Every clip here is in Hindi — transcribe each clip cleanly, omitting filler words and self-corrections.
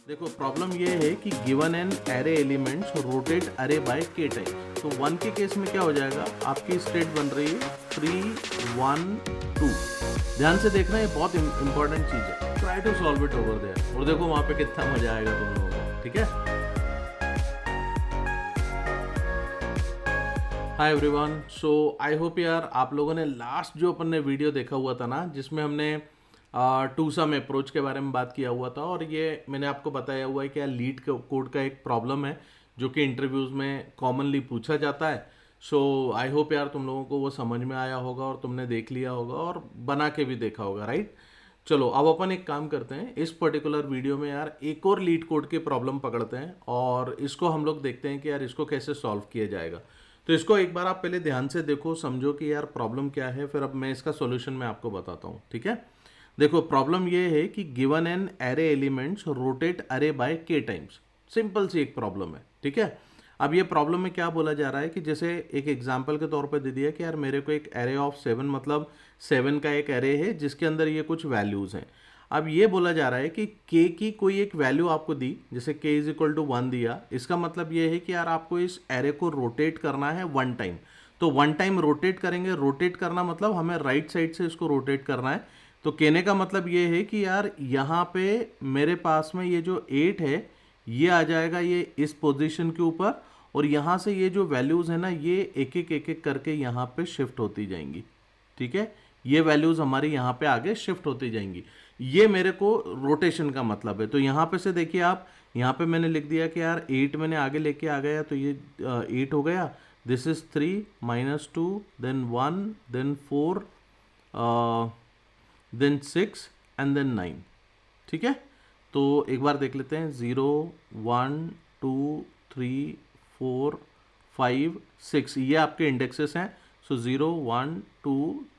देखो प्रॉब्लम ये है कि given an array elements rotate अरे बाय के टाइम। तो वन के केस में क्या हो जाएगा, आपकी स्टेट बन रही है 3 1 2। ध्यान से देखना, ये बहुत इंपॉर्टेंट चीज है। Try to solve it over there और देखो वहां पे कितना मजा आएगा तुम लोगों को। ठीक है, hi everyone. So I hope यार आप लोगों ने लास्ट जो अपन ने वीडियो देखा हुआ था ना, जिसमें हमने टू सम अप्रोच के बारे में बात किया हुआ था, और ये मैंने आपको बताया हुआ है कि यार लीड कोड का एक प्रॉब्लम है जो कि इंटरव्यूज में कॉमनली पूछा जाता है। सो आई होप यार तुम लोगों को वो समझ में आया होगा और तुमने देख लिया होगा और बना के भी देखा होगा, राइट। चलो अब अपन एक काम करते हैं, इस पर्टिकुलर वीडियो में यार एक और लीड कोड की प्रॉब्लम पकड़ते हैं और इसको हम लोग देखते हैं कि यार इसको कैसे सॉल्व किया जाएगा। तो इसको एक बार आप पहले ध्यान से देखो, समझो कि यार प्रॉब्लम क्या है, फिर अब मैं इसका सॉल्यूशन मैं आपको बताता हूँ। ठीक है, देखो प्रॉब्लम ये है कि given an array elements rotate अरे बाय के टाइम्स। सिंपल सी एक प्रॉब्लम है। ठीक है, अब ये प्रॉब्लम में क्या बोला जा रहा है कि जैसे एक एग्जांपल के तौर पे दे दिया कि यार मेरे को एक एरे ऑफ 7, मतलब 7 का एक एरे है जिसके अंदर ये कुछ वैल्यूज हैं। अब ये बोला जा रहा है कि k की कोई एक वैल्यू आपको दी, जैसे k इज इक्वल टू 1 दिया। इसका मतलब ये है कि यार आपको इस एरे को रोटेट करना है 1 टाइम। तो 1 टाइम रोटेट करेंगे, रोटेट करना मतलब हमें राइट साइड से इसको रोटेट करना है। तो कहने का मतलब ये है कि यार यहाँ पे मेरे पास में ये जो 8 है ये आ जाएगा ये इस पोजीशन के ऊपर, और यहाँ से ये जो वैल्यूज़ है ना ये एक एक करके यहाँ पे शिफ्ट होती जाएंगी। ठीक है, ये वैल्यूज़ हमारी यहाँ पे आगे शिफ्ट होती जाएंगी। ये मेरे को रोटेशन का मतलब है। तो यहाँ पे से देखिए आप, यहाँ पे मैंने लिख दिया कि यार 8 मैंने आगे लेके आ गया, तो ये 8 हो गया। This is 3 -2 then 1 then 4 then 6 and then 9। ठीक है, तो एक बार देख लेते हैं। 0 1 2 3 4 5 6, ये आपके इंडेक्सेस हैं। सो 0 1 2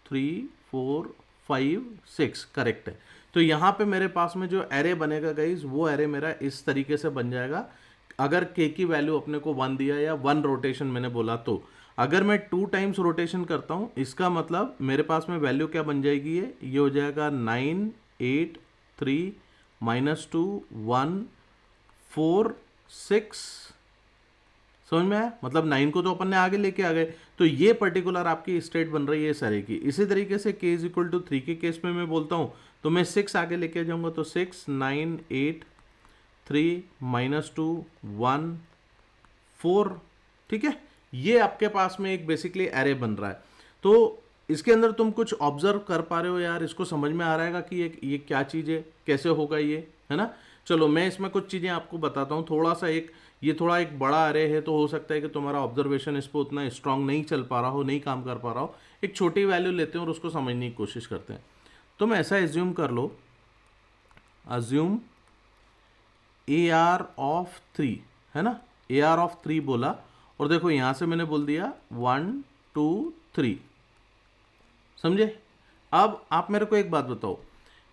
3 4 5 6 करेक्ट है। तो यहाँ पे मेरे पास में जो एरे बनेगा गाइज, वो एरे मेरा इस तरीके से बन जाएगा। अगर के की वैल्यू अपने को 1 दिया या 1 रोटेशन मैंने बोला, तो अगर मैं 2 टाइम्स रोटेशन करता हूँ इसका मतलब मेरे पास में वैल्यू क्या बन जाएगी, ये हो जाएगा 9 8 3 -2 1 4 6। समझ में आया, मतलब 9 को तो अपन ने आगे लेके आ गए। तो ये पर्टिकुलर आपकी स्टेट बन रही है इस एरे की। इसी तरीके से k इज इक्वल टू 3 के केस में मैं बोलता हूँ तो मैं 6 आगे लेके जाऊंगा, तो 6 9 8 3 -2 1 4। ठीक है, ये आपके पास में एक बेसिकली एरे बन रहा है। तो इसके अंदर तुम कुछ ऑब्जर्व कर पा रहे हो यार, इसको समझ में आ रहा है कि ये क्या चीज़ है, कैसे होगा ये, है ना। चलो मैं इसमें कुछ चीज़ें आपको बताता हूँ। थोड़ा सा ये थोड़ा एक बड़ा एरे है, तो हो सकता है कि तुम्हारा ऑब्जर्वेशन इस पर उतना स्ट्रांग नहीं चल पा रहा हो, नहीं काम कर पा रहा हो। एक छोटी वैल्यू लेते हैं और उसको समझने की कोशिश करते हैं। तुम ऐसा एज्यूम कर लो, अज्यूम AR ऑफ 3, है ना। AR ऑफ 3 बोला, और देखो यहां से मैंने बोल दिया 1 2 3। समझे। अब आप मेरे को एक बात बताओ,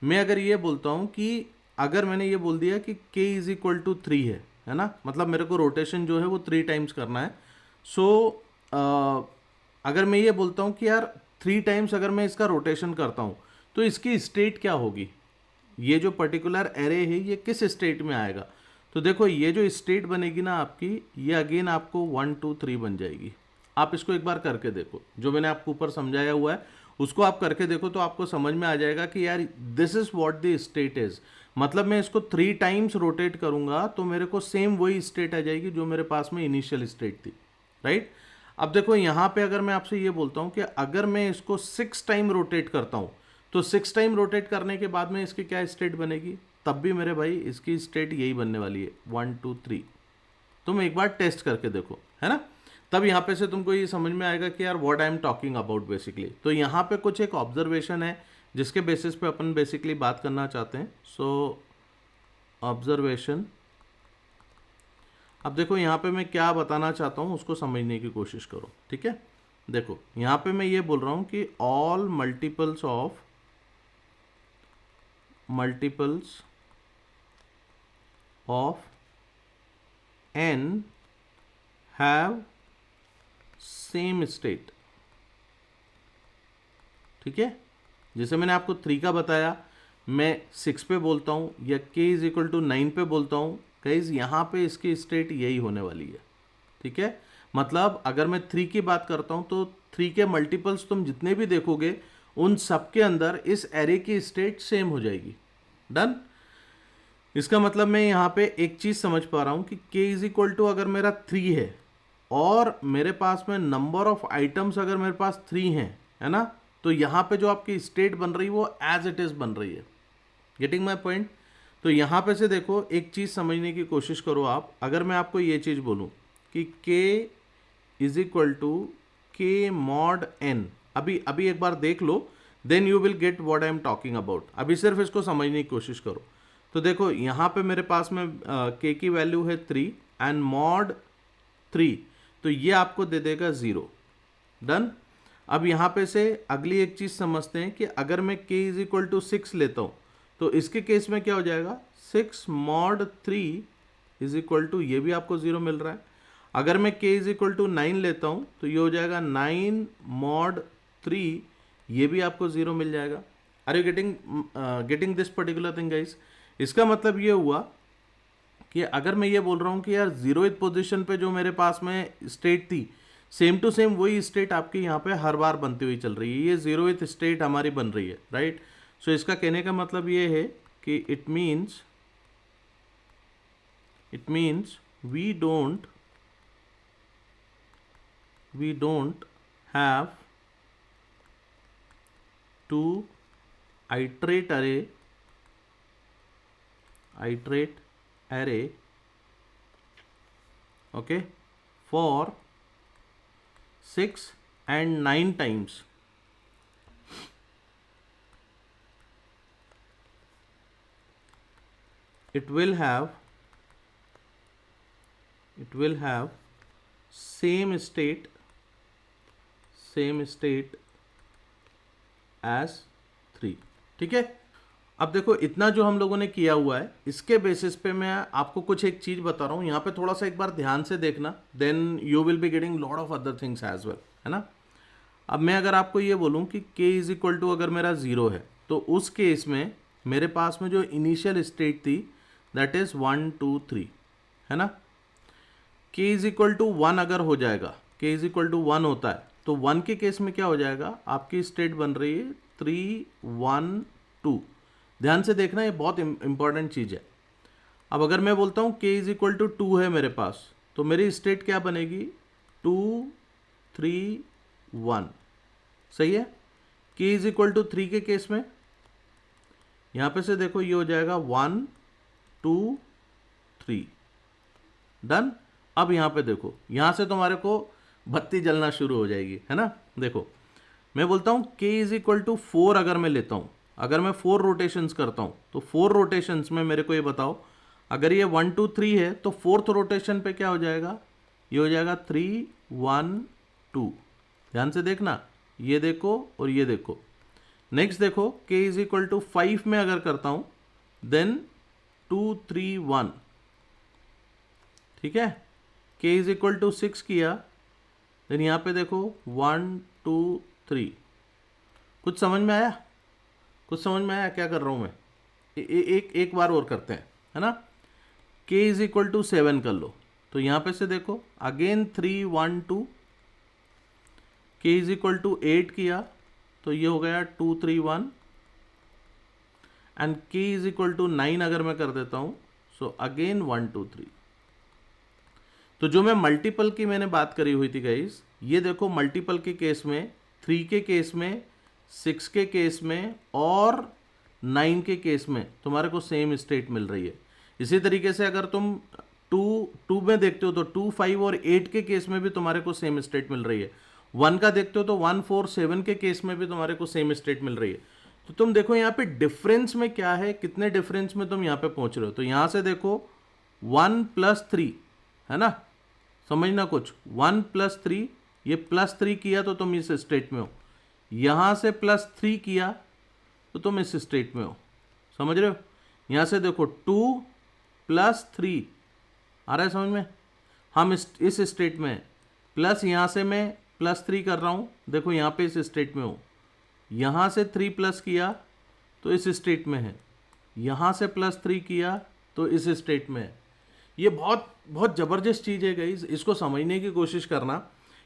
मैं अगर ये बोलता हूं कि अगर मैंने ये बोल दिया कि k इज इक्वल टू 3 है ना, मतलब मेरे को रोटेशन जो है वो 3 टाइम्स करना है। सो अगर मैं ये बोलता हूं कि यार 3 टाइम्स अगर मैं इसका रोटेशन करता हूं तो इसकी स्टेट क्या होगी, ये जो पर्टिकुलर एरे है ये किस स्टेट में आएगा। तो देखो ये जो स्टेट बनेगी ना आपकी, ये अगेन आपको 1 2 3 बन जाएगी। आप इसको एक बार करके देखो, जो मैंने आपको ऊपर समझाया हुआ है उसको आप करके देखो, तो आपको समझ में आ जाएगा कि यार this is what the state is. मतलब मैं इसको 3 टाइम्स रोटेट करूंगा तो मेरे को सेम वही स्टेट आ जाएगी जो मेरे पास में इनिशियल स्टेट थी, राइट। अब देखो यहाँ पे अगर मैं आपसे ये बोलता हूँ कि अगर मैं इसको 6 टाइम रोटेट करता हूँ, तो 6 टाइम रोटेट करने के बाद में इसकी क्या स्टेट बनेगी, तब भी मेरे भाई इसकी स्टेट यही बनने वाली है 1 2 3। तुम एक बार टेस्ट करके देखो, है ना। तब यहाँ पे से तुमको ये समझ में आएगा कि यार what I am talking about basically. तो यहाँ पे कुछ एक ऑब्जर्वेशन है जिसके बेसिस पे अपन बेसिकली बात करना चाहते हैं। सो ऑब्जर्वेशन, अब देखो यहाँ पे मैं क्या बताना चाहता हूँ उसको समझने की कोशिश करो। ठीक है, देखो यहाँ पे मैं ये बोल रहा हूँ कि all multiples of n have same state. ठीक है, जैसे मैंने आपको 3 का बताया, मैं 6 पे बोलता हूँ या k इज इक्वल टू 9 पे बोलता हूँ, गाइज यहाँ पे इसकी स्टेट यही होने वाली है, ठीक है। मतलब अगर मैं 3 की बात करता हूँ तो 3 के मल्टीपल्स तुम जितने भी देखोगे उन सब के अंदर इस एरे की स्टेट सेम हो जाएगी। डन। इसका मतलब मैं यहाँ पे एक चीज़ समझ पा रहा हूँ कि k इज इक्वल टू अगर मेरा 3 है और मेरे पास में नंबर ऑफ आइटम्स अगर मेरे पास 3 हैं, है ना, तो यहाँ पे जो आपकी स्टेट बन रही है वो एज इट इज़ बन रही है। Getting my point. तो यहाँ पे से देखो एक चीज़ समझने की कोशिश करो आप। अगर मैं आपको ये चीज़ बोलूँ कि k is equal to k mod n, अभी अभी एक बार देख लो, then you will get what I am talking about. अभी सिर्फ इसको समझने की कोशिश करो। तो देखो यहाँ पे मेरे पास में k की वैल्यू है 3 एंड मॉड 3, तो ये आपको दे देगा 0। डन। अब यहाँ पे से अगली एक चीज़ समझते हैं कि अगर मैं k इज इक्वल टू 6 लेता हूँ तो इसके केस में क्या हो जाएगा, 6 मॉड 3 इज इक्वल टू, ये भी आपको 0 मिल रहा है। अगर मैं k इज इक्वल टू 9 लेता हूँ तो ये हो जाएगा 9 मॉड 3, ये भी आपको 0 मिल जाएगा। Are you getting this particular thing guys. इसका मतलब ये हुआ कि अगर मैं ये बोल रहा हूँ कि यार 0th पोजीशन पे जो मेरे पास में स्टेट थी, सेम टू सेम वही स्टेट आपकी यहाँ पे हर बार बनती हुई चल रही है, ये 0th स्टेट हमारी बन रही है, राइट। सो इसका कहने का मतलब ये है कि it means we don't have to iterate array, okay, for 6 and 9 times. It will have same state as 3, ठीक है। अब देखो इतना जो हम लोगों ने किया हुआ है, इसके बेसिस पे मैं आपको कुछ एक चीज़ बता रहा हूँ। यहाँ पे थोड़ा सा एक बार ध्यान से देखना, then you will be getting lot of other things as well, है ना। अब मैं अगर आपको ये बोलूँ कि k इज इक्वल टू अगर मेरा 0 है तो उस केस में मेरे पास में जो इनिशियल स्टेट थी दैट इज़ 1 2 3, है ना। k इज इक्वल टू 1 अगर हो जाएगा, k इज इक्वल टू 1 होता है तो 1 के केस में क्या हो जाएगा, आपकी स्टेट बन रही है 3 1 2। ध्यान से देखना, ये बहुत इंपॉर्टेंट चीज़ है। अब अगर मैं बोलता हूँ k इज इक्वल टू 2 है मेरे पास, तो मेरी स्टेट क्या बनेगी, 2 3 1, सही है। k इज इक्वल टू 3 के केस में यहाँ पे से देखो ये हो जाएगा 1 2 3। डन। अब यहाँ पे देखो, यहाँ से तुम्हारे को बत्ती जलना शुरू हो जाएगी, है ना। देखो मैं बोलता हूँ k इज इक्वल टू 4 अगर मैं लेता हूँ, अगर मैं 4 रोटेशंस करता हूँ तो 4 रोटेशंस में मेरे को ये बताओ, अगर ये 1 2 3 है तो 4th रोटेशन पे क्या हो जाएगा, ये हो जाएगा 3 1 2। ध्यान से देखना, ये देखो और ये देखो। नेक्स्ट देखो k इज इक्वल टू 5 में अगर करता हूँ देन 2 3 1, ठीक है। k इज इक्वल टू 6 किया, देन यहाँ पे देखो 1 2 3। कुछ समझ में आया, क्या कर रहा हूँ मैं। एक बार और करते हैं, है ना। k इज इक्वल टू 7 कर लो, तो यहाँ पे से देखो again 3 1 2। k is equal to 8 किया तो ये हो गया 2 3 1 and k is equal to 9 अगर मैं कर देता हूँ सो अगेन 1 2 3। तो जो मैं मल्टीपल की मैंने बात करी हुई थी गाइस, ये देखो मल्टीपल के केस में 3 के केस में, 6 के केस में और 9 के केस में तुम्हारे को सेम स्टेट मिल रही है। इसी तरीके से अगर तुम 2 में देखते हो तो 2 5 और 8 के केस में भी तुम्हारे को सेम स्टेट मिल रही है। 1 का देखते हो तो 1 4 7 के केस में भी तुम्हारे को सेम स्टेट मिल रही है। तो तुम देखो यहाँ पे डिफरेंस में क्या है, कितने डिफरेंस में तुम यहाँ पे पहुंच रहे हो। तो यहाँ से देखो 1 + 3, है ना, समझना कुछ, 1 + 3, ये +3 किया तो तुम इस स्टेट में हो, यहाँ से +3 किया तो तुम इस स्टेट में हो, समझ रहे हो। यहाँ से देखो 2 + 3 आ रहा है समझ में, हम इस स्टेट में प्लस, यहाँ से मैं +3 कर रहा हूँ, देखो यहाँ पे इस स्टेट में हो, यहाँ से 3 प्लस किया तो इस स्टेट में है, यहाँ से +3 किया तो इस स्टेट में है। ये बहुत बहुत ज़बरदस्त चीज़ है गाइस, इसको समझने की कोशिश करना,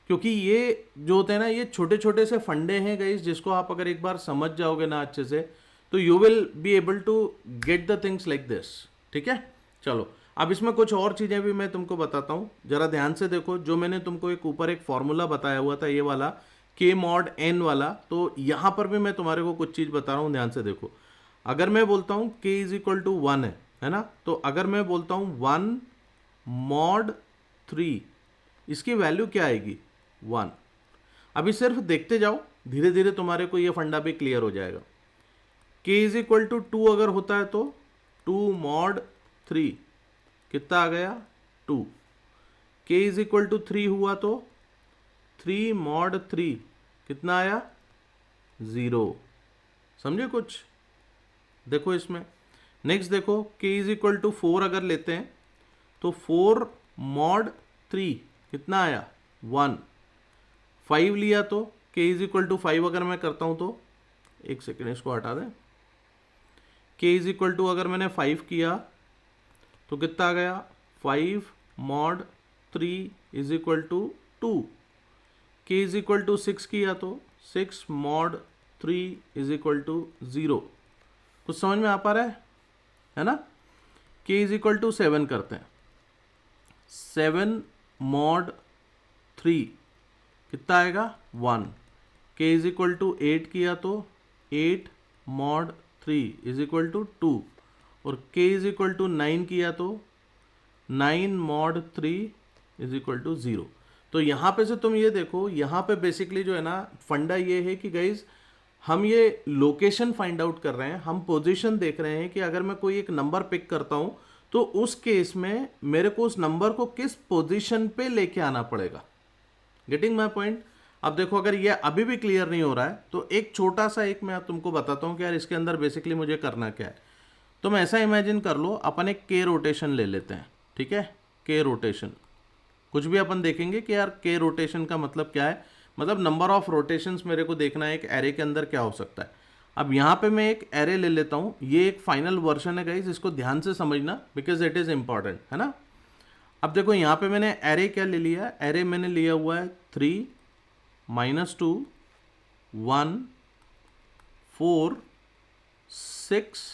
क्योंकि ये जो होते हैं ना, ये छोटे छोटे से फंडे हैं गाइस, जिसको आप अगर एक बार समझ जाओगे ना अच्छे से, तो you will be able to get the things like this. ठीक है, चलो अब इसमें कुछ और चीज़ें भी मैं तुमको बताता हूँ, जरा ध्यान से देखो। जो मैंने तुमको एक ऊपर एक फॉर्मूला बताया हुआ था, ये वाला k mod n वाला, तो यहाँ पर भी मैं तुम्हारे को कुछ चीज़ बता रहा हूँ, ध्यान से देखो। अगर मैं बोलता हूँ k = 1 है ना, तो अगर मैं बोलता हूँ 1 mod 3, इसकी वैल्यू क्या आएगी? 1। अभी सिर्फ देखते जाओ, धीरे धीरे तुम्हारे को ये फंडा भी क्लियर हो जाएगा। k = 2 अगर होता है तो 2 mod 3 कितना आ गया? 2। k = 3 हुआ तो 3 mod 3 कितना आया? 0। समझे कुछ? देखो इसमें नेक्स्ट देखो, k = 4 अगर लेते हैं तो 4 mod 3 कितना आया? 1। 5 लिया तो k = 5 अगर मैं करता हूं तो, एक सेकेंड इसको हटा दें, k = अगर मैंने 5 किया तो कितना आ गया? 5 mod 3 = 2। k = 6 किया तो 6 mod 3 = 0। कुछ समझ में आ पा रहा है ना? k = 7 करते हैं, 7 mod 3 कितना आएगा? 1। k = 8 किया तो 8 mod 3 = 2, और k = 9 किया तो 9 mod 3 = 0। तो यहाँ पे से तुम ये देखो, यहाँ पे बेसिकली जो है ना फंडा ये है कि गाइज हम ये लोकेशन फाइंड आउट कर रहे हैं, हम पोजीशन देख रहे हैं कि अगर मैं कोई एक नंबर पिक करता हूँ तो उस केस में मेरे को उस नंबर को किस पोजीशन पे लेके आना पड़ेगा। Getting my point? अब देखो, अगर ये अभी भी क्लियर नहीं हो रहा है तो एक छोटा सा एक मैं तुमको बताता हूँ कि यार इसके अंदर बेसिकली मुझे करना क्या है। तुम ऐसा इमेजिन कर लो, अपन एक के रोटेशन ले लेते हैं। ठीक है, के रोटेशन, कुछ भी अपन देखेंगे कि यार के रोटेशन का मतलब क्या है, मतलब नंबर ऑफ रोटेशंस मेरे को देखना है एक एरे के अंदर क्या हो सकता है। अब यहाँ पे मैं एक एरे ले लेता हूँ, ये एक फाइनल वर्जन है गाइस, इसको ध्यान से समझना बिकॉज इट इज़ इंपॉर्टेंट, है ना। अब देखो यहाँ पे मैंने एरे क्या ले लिया, एरे मैंने लिया हुआ है 3 -2 1 4 6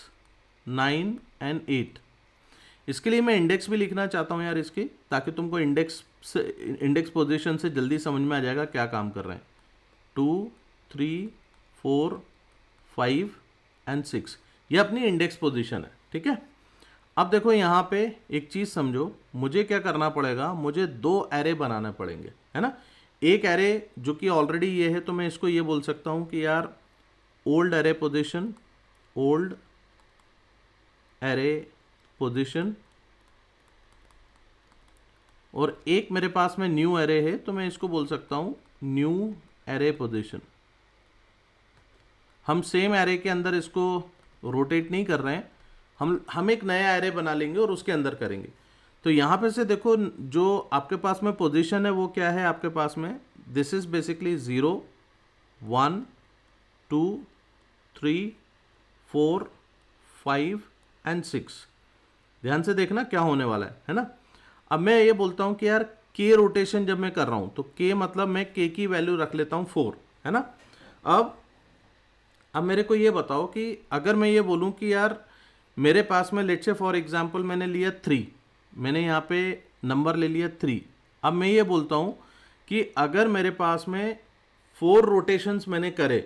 9 एंड 8। इसके लिए मैं इंडेक्स भी लिखना चाहता हूँ यार इसकी, ताकि तुमको इंडेक्स पोजीशन से जल्दी समझ में आ जाएगा क्या काम कर रहे हैं। 2 3 4 5 एंड 6, ये अपनी इंडेक्स पोजीशन है। ठीक है, अब देखो यहाँ पे एक चीज़ समझो, मुझे क्या करना पड़ेगा, मुझे 2 एरे बनाने पड़ेंगे, है ना। एक एरे जो कि ऑलरेडी ये है, तो मैं इसको ये बोल सकता हूँ कि यार old array position, old array position, और एक मेरे पास में न्यू एरे है, तो मैं इसको बोल सकता हूं न्यू एरे पोजीशन। हम सेम एरे के अंदर इसको रोटेट नहीं कर रहे हैं, हम एक नया एरे बना लेंगे और उसके अंदर करेंगे। तो यहां पे से देखो, जो आपके पास में पोजीशन है वो क्या है आपके पास में, दिस इज बेसिकली 0 1 2 3 4 5 एंड 6। ध्यान से देखना क्या होने वाला है ना। अब मैं ये बोलता हूं कि यार के रोटेशन जब मैं कर रहा हूं तो के मतलब मैं के की वैल्यू रख लेता हूं 4, है ना। अब मेरे को ये बताओ कि अगर मैं ये बोलूं कि यार मेरे पास में लेट्स से फॉर एग्जांपल मैंने लिया 3, मैंने यहाँ पे नंबर ले लिया 3। अब मैं ये बोलता हूं कि अगर मेरे पास में 4 रोटेशंस मैंने करे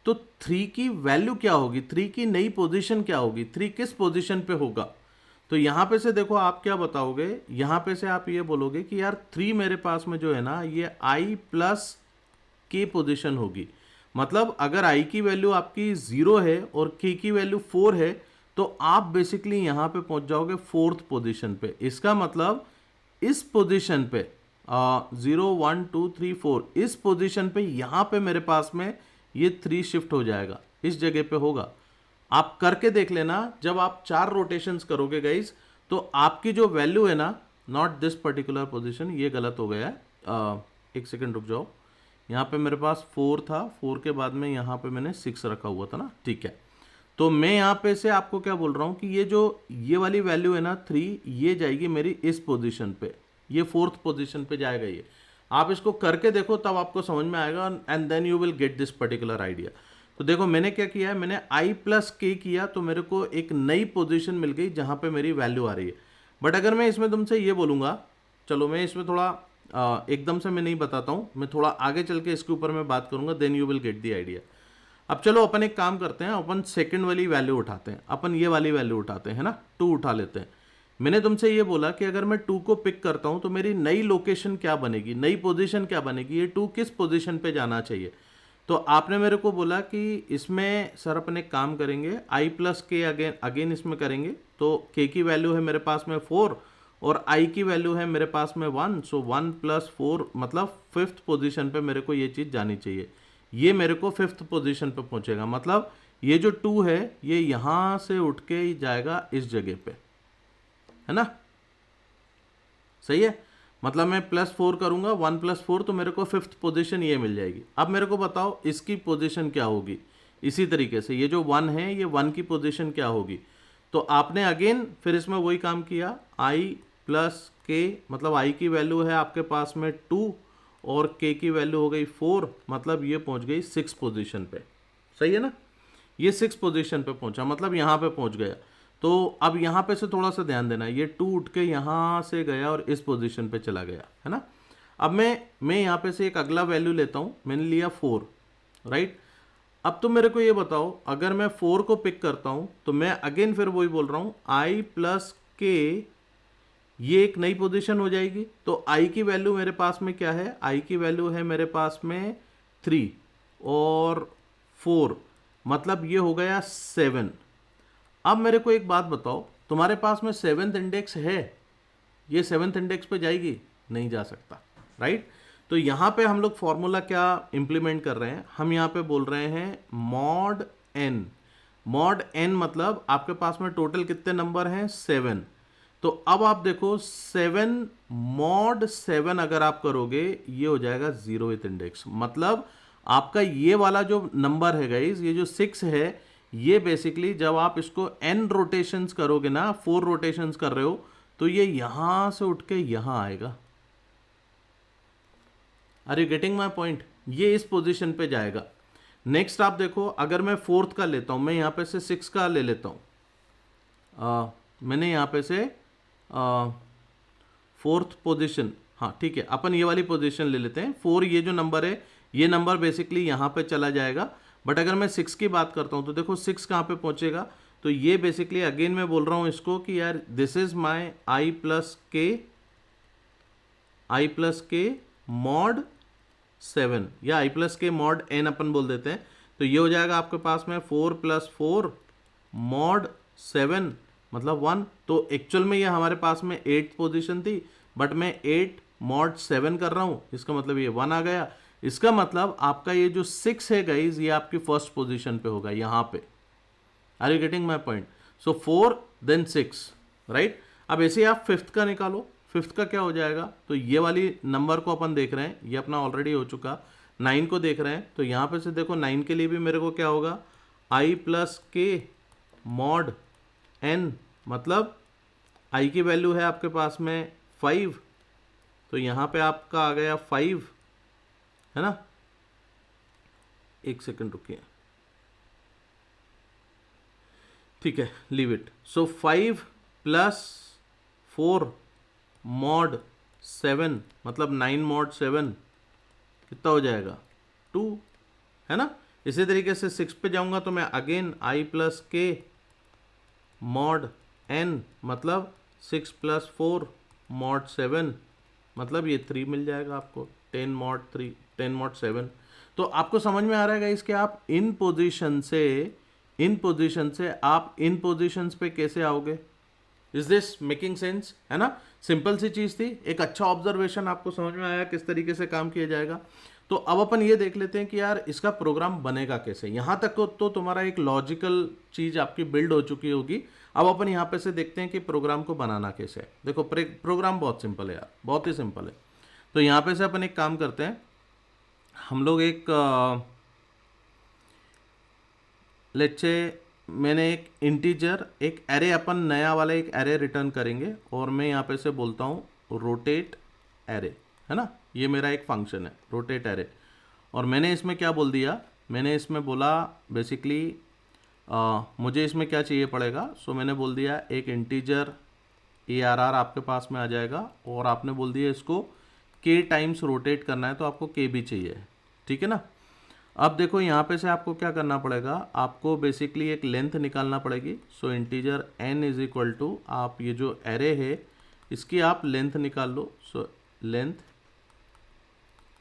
तो 3 की वैल्यू क्या होगी, 3 की नई पोजीशन क्या होगी, 3 किस पोजीशन पे होगा। तो यहाँ पे से देखो आप क्या बताओगे, यहाँ पे से आप ये बोलोगे कि यार 3 मेरे पास में जो है ना ये i + k पोजीशन होगी। मतलब अगर i की वैल्यू आपकी 0 है और k की वैल्यू 4 है, तो आप बेसिकली यहाँ पे पहुँच जाओगे 4th पोजीशन पे। इसका मतलब इस पोजीशन पे 0 1 2 3 4 इस पोजीशन पे यहाँ पे मेरे पास में ये 3 शिफ्ट हो जाएगा, इस जगह पे होगा। आप करके देख लेना, जब आप 4 रोटेशंस करोगे गाइज, तो आपकी जो वैल्यू है ना, नॉट दिस पर्टिकुलर पोजीशन, ये गलत हो गया है, एक सेकंड रुक जाओ। यहाँ पे मेरे पास 4 था, 4 के बाद में यहाँ पे मैंने 6 रखा हुआ था ना, ठीक है। तो मैं यहाँ पे से आपको क्या बोल रहा हूँ कि ये वाली वैल्यू है ना 3, ये जाएगी मेरी इस पोजीशन पे, ये 4th पोजीशन पे जाएगा ये। आप इसको करके देखो तब आपको समझ में आएगा, and then you will get this particular idea. तो देखो मैंने क्या किया है, मैंने i प्लस के किया तो मेरे को एक नई पोजीशन मिल गई जहाँ पे मेरी वैल्यू आ रही है। बट अगर मैं इसमें तुमसे ये बोलूँगा, चलो मैं इसमें थोड़ा एकदम से मैं नहीं बताता हूँ, मैं थोड़ा आगे चल के इसके ऊपर मैं बात करूँगा, then you will get the idea. अब चलो अपन एक काम करते हैं, अपन सेकंड वाली वैल्यू उठाते हैं, अपन ये वाली वैल्यू उठाते हैं ना, 2 उठा लेते हैं। मैंने तुमसे ये बोला कि अगर मैं 2 को पिक करता हूं तो मेरी नई लोकेशन क्या बनेगी, नई पोजीशन क्या बनेगी, ये 2 किस पोजीशन पे जाना चाहिए। तो आपने मेरे को बोला कि इसमें सर अपन एक काम करेंगे, i प्लस के अगेन इसमें करेंगे, तो k की वैल्यू है मेरे पास में 4 और i की वैल्यू है मेरे पास में 1, सो 1 प्लस 4 मतलब 5th पोजीशन पे मेरे को ये चीज़ जानी चाहिए। ये मेरे को 5th पोजीशन पे पहुंचेगा, मतलब ये जो 2 है ये यहाँ से उठ के ही जाएगा इस जगह पे, है ना, सही है। मतलब मैं +4 करूंगा, 1 + 4 तो मेरे को 5th पोजीशन ये मिल जाएगी। अब मेरे को बताओ इसकी पोजीशन क्या होगी। इसी तरीके से ये जो 1 है, ये 1 की पोजीशन क्या होगी। तो आपने अगेन फिर इसमें वही काम किया, i प्लस के, मतलब i की वैल्यू है आपके पास में 2 और k की वैल्यू हो गई 4, मतलब ये पहुंच गई 6 पोजीशन पे, सही है ना। ये 6 पोजीशन पे पहुंचा, मतलब यहाँ पे पहुंच गया। तो अब यहाँ पे से थोड़ा सा ध्यान देना, ये 2 उठ के यहाँ से गया और इस पोजीशन पे चला गया, है ना। अब मैं यहाँ पे से एक अगला वैल्यू लेता हूँ, मैंने लिया 4, राइट। अब तुम मेरे को ये बताओ, अगर मैं 4 को पिक करता हूँ तो मैं अगेन फिर वही बोल रहा हूँ, i प्लस के, ये एक नई पोजीशन हो जाएगी। तो i की वैल्यू मेरे पास में क्या है, i की वैल्यू है मेरे पास में 3 और 4, मतलब ये हो गया 7। अब मेरे को एक बात बताओ, तुम्हारे पास में 7th इंडेक्स है, ये 7th इंडेक्स पे जाएगी, नहीं जा सकता, राइट। तो यहाँ पे हम लोग फॉर्मूला क्या इंप्लीमेंट कर रहे हैं, हम यहाँ पे बोल रहे हैं मॉड n। मॉड n मतलब आपके पास में टोटल कितने नंबर हैं, 7। तो अब आप देखो 7 मॉड 7 अगर आप करोगे ये हो जाएगा 0th इंडेक्स, मतलब आपका ये वाला जो नंबर है गाइस, ये जो 6 है, ये बेसिकली जब आप इसको n रोटेशंस करोगे ना, 4 रोटेशंस कर रहे हो, तो ये यहां से उठ के यहां आएगा। Are you getting my point, ये इस पोजीशन पे जाएगा। नेक्स्ट आप देखो, अगर मैं 4th का लेता हूं, मैं यहां पे से 6 का ले लेता हूं, मैंने यहां पे से 4th पोजीशन, हाँ ठीक है, अपन ये वाली पोजीशन ले लेते हैं। 4 ये जो नंबर है, ये नंबर बेसिकली यहाँ पे चला जाएगा। बट अगर मैं 6 की बात करता हूँ तो देखो 6 कहाँ पे पहुँचेगा, तो ये बेसिकली अगेन मैं बोल रहा हूँ इसको कि यार this is my i plus के मॉड 7 या i प्लस के मॉड n अपन बोल देते हैं। तो ये हो जाएगा आपके पास में 4 + 4 मॉड 7 मतलब 1। तो एक्चुअल में ये हमारे पास में 8th पोजीशन थी, बट मैं 8 मॉड 7 कर रहा हूँ, इसका मतलब ये 1 आ गया। इसका मतलब आपका ये जो 6 है गाइज, ये आपकी फर्स्ट पोजीशन पे होगा यहाँ पे। Are you getting my point. So 4 then 6, right. अब ऐसे ही आप 5th का निकालो, 5th का क्या हो जाएगा, तो ये वाली नंबर को अपन देख रहे हैं, ये अपना ऑलरेडी हो चुका। 9 को देख रहे हैं, तो यहाँ पे से देखो 9 के लिए भी मेरे को क्या होगा, i प्लस के मॉड n, मतलब i की वैल्यू है आपके पास में 5, तो यहाँ पे आपका आ गया 5, है ना। एक सेकंड रुकिए, ठीक है, लीव इट। सो 5 + 4 मॉड 7 मतलब 9 मॉड 7 कितना हो जाएगा, 2, है ना। इसी तरीके से 6 पे जाऊंगा तो मैं अगेन i प्लस के मॉड n मतलब 6 + 4 मॉड 7 मतलब ये 3 मिल जाएगा आपको, 10 मॉड 3, 10 मॉड 7। तो आपको समझ में आ रहा है गाइस कि आप इन पोजीशन से आप इन पोजीशंस पे कैसे आओगे। इज दिस मेकिंग सेंस, है ना। सिंपल सी चीज थी, एक अच्छा ऑब्जर्वेशन, आपको समझ में आया किस तरीके से काम किया जाएगा। तो अब अपन ये देख लेते हैं कि यार इसका प्रोग्राम बनेगा कैसे। यहाँ तक तो तुम्हारा एक लॉजिकल चीज आपकी बिल्ड हो चुकी होगी। अब अपन यहाँ पे से देखते हैं कि प्रोग्राम को बनाना कैसे है। देखो प्रोग्राम बहुत सिंपल है यार, बहुत ही सिंपल है। तो यहाँ पे से अपन एक काम करते हैं, हम लोग एक लेट्स से मैंने एक इंटीजर, एक एरे, अपन नया वाला एक एरे रिटर्न करेंगे और मैं यहाँ पे से बोलता हूँ रोटेट एरे, है ना। ये मेरा एक फंक्शन है रोटेट एरे, और मैंने इसमें क्या बोल दिया, मैंने इसमें बोला बेसिकली मुझे इसमें क्या चाहिए पड़ेगा। सो मैंने बोल दिया एक इंटीजर ARR आपके पास में आ जाएगा, और आपने बोल दिया इसको k टाइम्स रोटेट करना है, तो आपको k भी चाहिए, ठीक है ना। अब देखो यहाँ पे से आपको क्या करना पड़ेगा, आपको बेसिकली एक लेंथ निकालना पड़ेगी। So integer n is equal to, आप ये जो एरे है इसकी आप लेंथ निकाल लो। So length,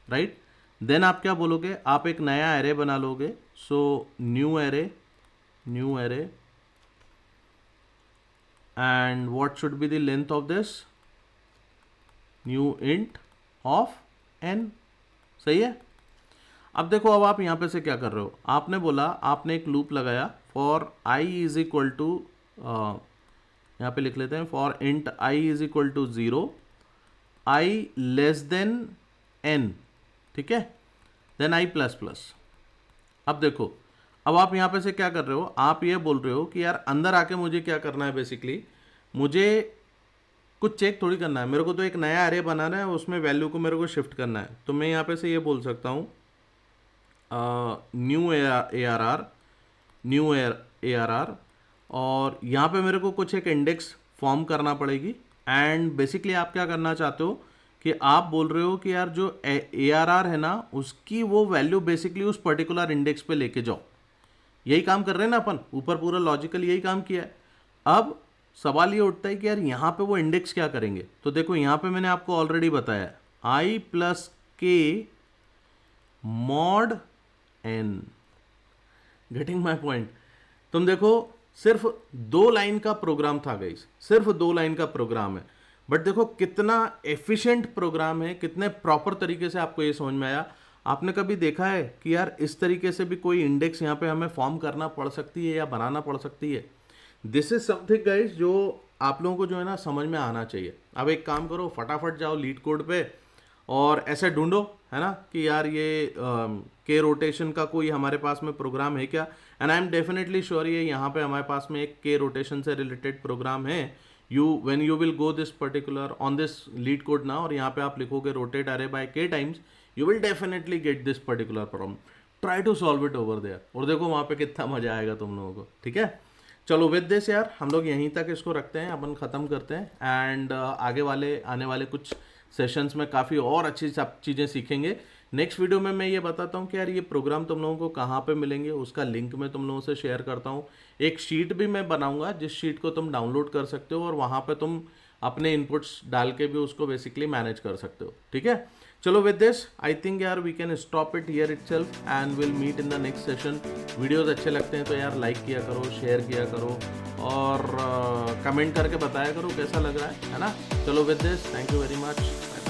right. देन आप क्या बोलोगे, आप एक नया एरे बना लोगे। So new array, new array, and what should be the length of this, new int of n, सही है। अब देखो, अब आप यहाँ पे से क्या कर रहे हो, आपने बोला, आपने एक लूप लगाया for i is equal to, यहाँ पे लिख लेते हैं for int i is equal to 0, i less than n, ठीक है, देन i प्लस प्लस। अब देखो, अब आप यहाँ पे से क्या कर रहे हो, आप ये बोल रहे हो कि यार अंदर आके मुझे क्या करना है, बेसिकली मुझे कुछ चेक थोड़ी करना है, मेरे को तो एक नया एरे बनाना है, उसमें वैल्यू को मेरे को शिफ्ट करना है। तो मैं यहाँ पे से ये बोल सकता हूँ न्यू ARR, न्यू ARR, और यहाँ पे मेरे को कुछ एक इंडेक्स फॉर्म करना पड़ेगी। एंड बेसिकली आप क्या करना चाहते हो कि आप बोल रहे हो कि यार जो ARR है ना, उसकी वो वैल्यू बेसिकली उस पर्टिकुलर इंडेक्स पे लेके जाओ। यही काम कर रहे हैं ना अपन, ऊपर पूरा लॉजिकल यही काम किया है। अब सवाल ये उठता है कि यार यहाँ पे वो इंडेक्स क्या करेंगे। तो देखो यहाँ पे मैंने आपको ऑलरेडी बताया i plus k mod n, getting my point. तुम देखो, सिर्फ 2 लाइन का प्रोग्राम था गाइस, सिर्फ 2 लाइन का प्रोग्राम है, बट देखो कितना एफिशिएंट प्रोग्राम है, कितने प्रॉपर तरीके से आपको ये समझ में आया। आपने कभी देखा है कि यार इस तरीके से भी कोई इंडेक्स यहाँ पे हमें फॉर्म करना पड़ सकती है या बनाना पड़ सकती है। दिस इज समथिंग गाइस जो आप लोगों को जो है ना समझ में आना चाहिए। अब एक काम करो, फटाफट जाओ लीड कोड पे और ऐसे ढूंढो, है ना, कि यार ये के रोटेशन का कोई हमारे पास में प्रोग्राम है क्या। And I am definitely sure ये यहाँ पे हमारे पास में एक के रोटेशन से रिलेटेड प्रोग्राम है। When you will go this particular on this LeetCode ना, और यहाँ पे आप लिखोगे rotate array by k times, you will definitely get this particular problem. Try to solve it over there, और देखो वहाँ पे कितना मजा आएगा तुम लोगों को, ठीक है। चलो विद दिस यार हम लोग यहीं तक इसको रखते हैं, अपन ख़त्म करते हैं। एंड आगे वाले आने वाले कुछ सेशंस में काफ़ी और अच्छी सब चीज़ें सीखेंगे। नेक्स्ट वीडियो में मैं ये बताता हूँ कि यार ये प्रोग्राम तुम लोगों को कहाँ पे मिलेंगे, उसका लिंक मैं तुम लोगों से शेयर करता हूँ। एक शीट भी मैं बनाऊँगा जिस शीट को तुम डाउनलोड कर सकते हो, और वहाँ पे तुम अपने इनपुट्स डाल के भी उसको बेसिकली मैनेज कर सकते हो, ठीक है। चलो विद दिस आई थिंक यार we can stop it here itself and will meet in the next session. Videos अच्छे लगते हैं तो यार लाइक किया करो, शेयर किया करो, और कमेंट करके बताया करो कैसा लग रहा है ना। चलो with this, thank you very much.